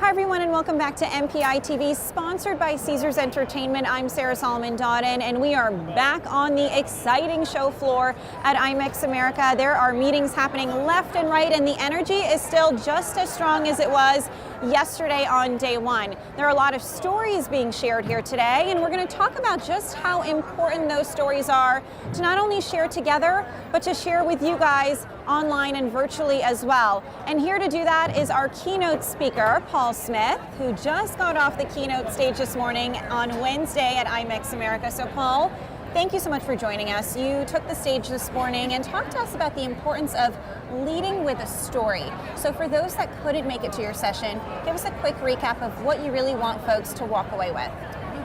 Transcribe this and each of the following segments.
Hi everyone, and welcome back to MPI TV, sponsored by Caesars Entertainment. I'm Sarah Solomon Dodden, and we are back on the exciting show floor at IMEX America. There are meetings happening left and right, and the energy is still just as strong as it was yesterday on day one. There are a lot of stories being shared here today, and we're going to talk about just how important those stories are to not only share together, but to share with you guys online and virtually as well. And here to do that is our keynote speaker, Paul Smith, who just got off the keynote stage this morning on Wednesday at IMEX America. So Paul, thank you so much for joining us. You took the stage this morning and talked to us about the importance of leading with a story. So for those that couldn't make it to your session, give us a quick recap of what you really want folks to walk away with.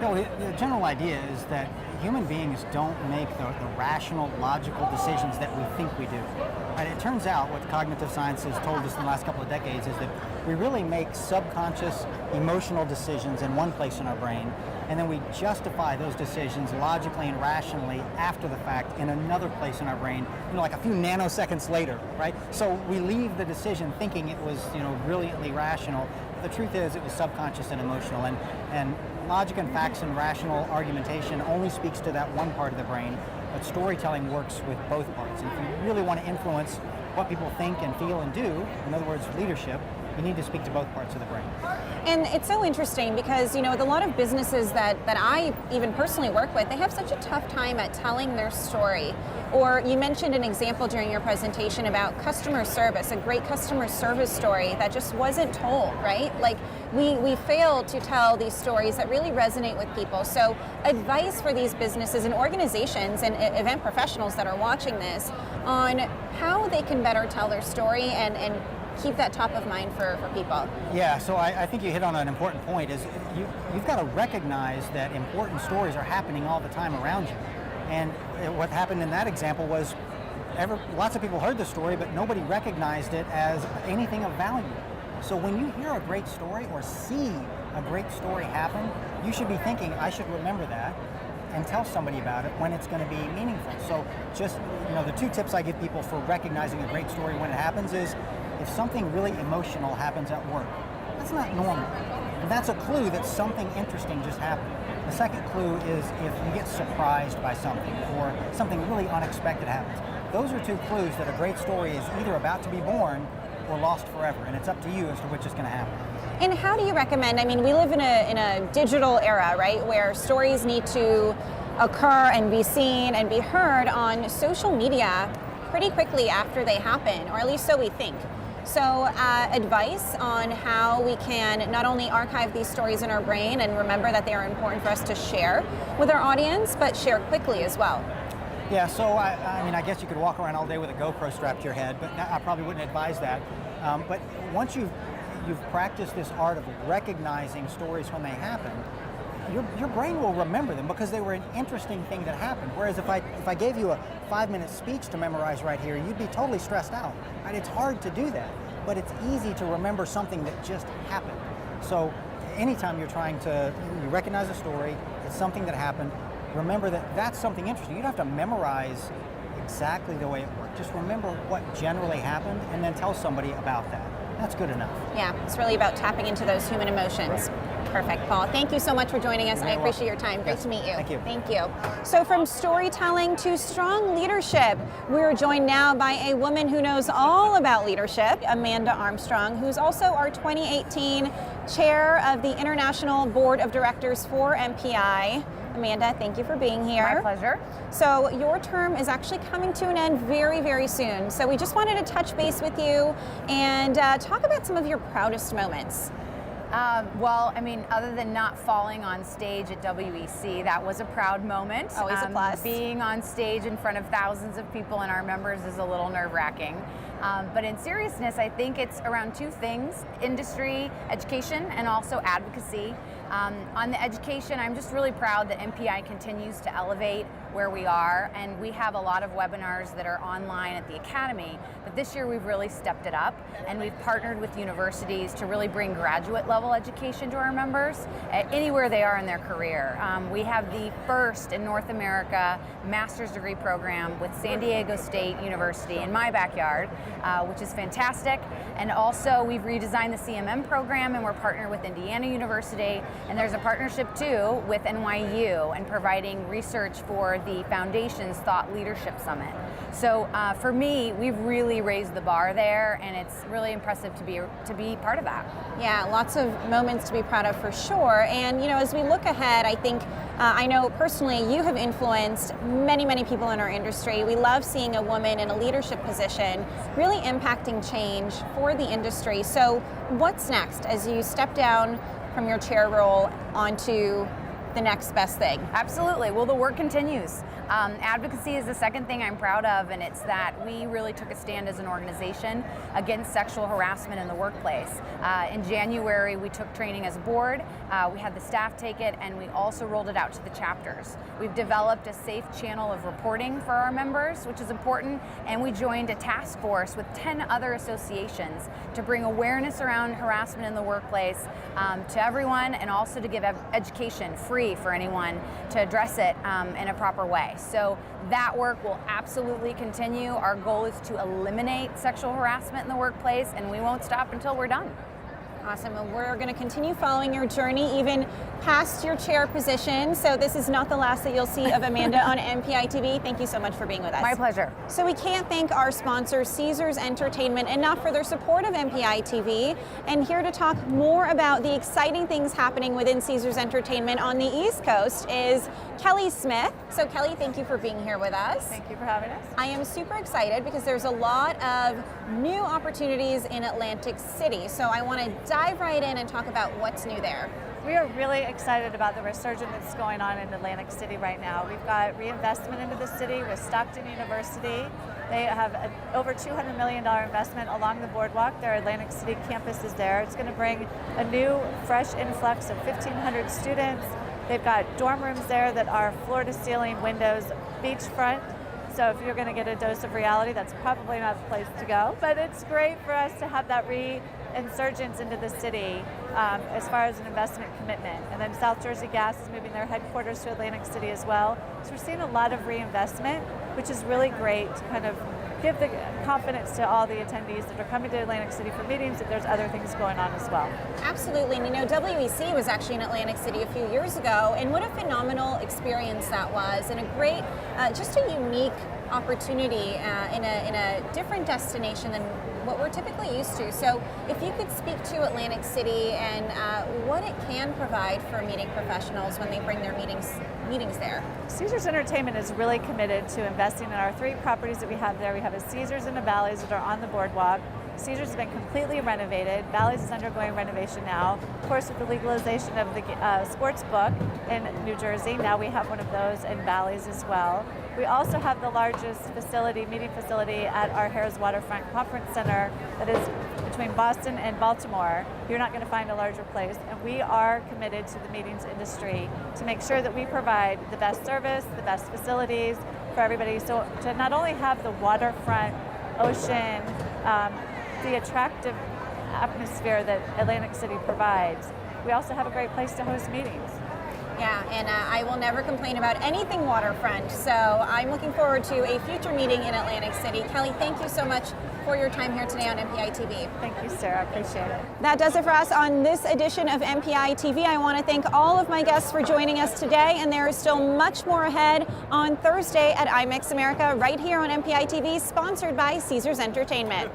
The general idea is that human beings don't make the rational, logical decisions that we think we do. And it turns out what cognitive science has told us in the last couple of decades is that we really make subconscious, emotional decisions in one place in our brain, and then we justify those decisions logically and rationally after the fact in another place in our brain, like a few nanoseconds later, right? So we leave the decision thinking it was, brilliantly rational. The truth is it was subconscious and emotional, and logic and facts and rational argumentation only speaks to that one part of the brain, but storytelling works with both parts. And if you really want to influence what people think and feel and do, in other words, leadership, you need to speak to both parts of the brain. And it's so interesting because, with a lot of businesses that I even personally work with, they have such a tough time at telling their story. Or you mentioned an example during your presentation about customer service, a great customer service story that just wasn't told, right? Like we fail to tell these stories that really resonate with people. So advice for these businesses and organizations and event professionals that are watching this on how they can better tell their story and keep that top of mind for people. Yeah, so I think you hit on an important point, is you've got to recognize that important stories are happening all the time around you. And what happened in that example was lots of people heard the story, but nobody recognized it as anything of value. So when you hear a great story or see a great story happen, you should be thinking, I should remember that and tell somebody about it when it's going to be meaningful. So just, the two tips I give people for recognizing a great story when it happens is, if something really emotional happens at work, that's not normal. And that's a clue that something interesting just happened. The second clue is if you get surprised by something or something really unexpected happens. Those are two clues that a great story is either about to be born or lost forever, and it's up to you as to which is going to happen. And how do you recommend, we live in a digital era, right, where stories need to occur and be seen and be heard on social media pretty quickly after they happen, or at least so we think. So advice on how we can not only archive these stories in our brain and remember that they are important for us to share with our audience, but share quickly as well. Yeah, so I guess you could walk around all day with a GoPro strapped to your head, but I probably wouldn't advise that. But once you've practiced this art of recognizing stories when they happen, your brain will remember them because they were an interesting thing that happened. Whereas if I gave you a 5-minute speech to memorize right here, you'd be totally stressed out. Right? It's hard to do that, but it's easy to remember something that just happened. So anytime you're trying to, you recognize a story, it's something that happened, remember that that's something interesting. You don't have to memorize exactly the way it worked. Just remember what generally happened and then tell somebody about that. That's good enough. Yeah, it's really about tapping into those human emotions. Right. Perfect, Paul. Thank you so much for joining us. You're I appreciate welcome. your time. Great Yes. to meet you. Thank you. Thank you. So from storytelling to strong leadership, we're joined now by a woman who knows all about leadership, Amanda Armstrong, who's also our 2018 chair of the International Board of Directors for MPI. Amanda, thank you for being here. My pleasure. So your term is actually coming to an end very, very soon. So we just wanted to touch base with you and talk about some of your proudest moments. Other than not falling on stage at WEC, that was a proud moment. Always a plus. Being on stage in front of thousands of people and our members is a little nerve-wracking. But in seriousness, I think it's around two things: industry, education, and also advocacy. On the education, I'm just really proud that MPI continues to elevate where we are, and we have a lot of webinars that are online at the Academy, but this year we've really stepped it up, and we've partnered with universities to really bring graduate level education to our members anywhere they are in their career. We have the first in North America master's degree program with San Diego State University in my backyard, which is fantastic. And also we've redesigned the CMM program, and we're partnered with Indiana University, and there's a partnership too with NYU and providing research for the Foundation's Thought Leadership Summit. So for me, we've really raised the bar there, and it's really impressive to be part of that. Yeah, lots of moments to be proud of for sure. And as we look ahead, I think I know personally you have influenced many, many people in our industry. We love seeing a woman in a leadership position really impacting change for the industry. So what's next as you step down from your chair role onto the next best thing? Absolutely. Well, the work continues. Advocacy is the second thing I'm proud of, and it's that we really took a stand as an organization against sexual harassment in the workplace. In January, we took training as a board, we had the staff take it, and we also rolled it out to the chapters. We've developed a safe channel of reporting for our members, which is important, and we joined a task force with 10 other associations to bring awareness around harassment in the workplace to everyone, and also to give education free for anyone to address it in a proper way. So that work will absolutely continue. Our goal is to eliminate sexual harassment in the workplace, and we won't stop until we're done. Awesome, and we're going to continue following your journey even past your chair position. So this is not the last that you'll see of Amanda on MPItv. Thank you so much for being with us. My pleasure. So we can't thank our sponsor, Caesars Entertainment, enough for their support of MPItv. And here to talk more about the exciting things happening within Caesars Entertainment on the East Coast is Kelly Smith. So Kelly, thank you for being here with us. Thank you for having us. I am super excited because there's a lot of new opportunities in Atlantic City. So I want to dive right in and talk about what's new there. We are really excited about the resurgence that's going on in Atlantic City right now. We've got reinvestment into the city with Stockton University. They have an over $200 million investment along the boardwalk. Their Atlantic City campus is there. It's going to bring a new, fresh influx of 1,500 students. They've got dorm rooms there that are floor-to-ceiling windows, beachfront. So if you're going to get a dose of reality, that's probably not the place to go. But it's great for us to have that re-insurgence into the city as far as an investment commitment. And then South Jersey Gas is moving their headquarters to Atlantic City as well. So we're seeing a lot of reinvestment, which is really great to kind of give the confidence to all the attendees that are coming to Atlantic City for meetings that there's other things going on as well. Absolutely, and WEC was actually in Atlantic City a few years ago, and what a phenomenal experience that was, and a great, just a unique opportunity in a different destination than what we're typically used to. So if you could speak to Atlantic City and what it can provide for meeting professionals when they bring their meetings there. Caesars Entertainment is really committed to investing in our 3 properties that we have there. We have a Caesars and a Bally's that are on the boardwalk. Caesars has been completely renovated. Bally's is undergoing renovation now. Of course, with the legalization of the sports book in New Jersey, now we have one of those in Bally's as well. We also have the largest facility, meeting facility at our Harrah's Waterfront Conference Center that is between Boston and Baltimore. You're not going to find a larger place, and we are committed to the meetings industry to make sure that we provide the best service, the best facilities for everybody. So to not only have the waterfront, ocean, the attractive atmosphere that Atlantic City provides, we also have a great place to host meetings. Yeah, and I will never complain about anything waterfront, so I'm looking forward to a future meeting in Atlantic City. Kelly, thank you so much for your time here today on MPItv. Thank you, Sarah. Appreciate it. That does it for us on this edition of MPItv. I want to thank all of my guests for joining us today, and there is still much more ahead on Thursday at IMEX America right here on MPItv, sponsored by Caesars Entertainment.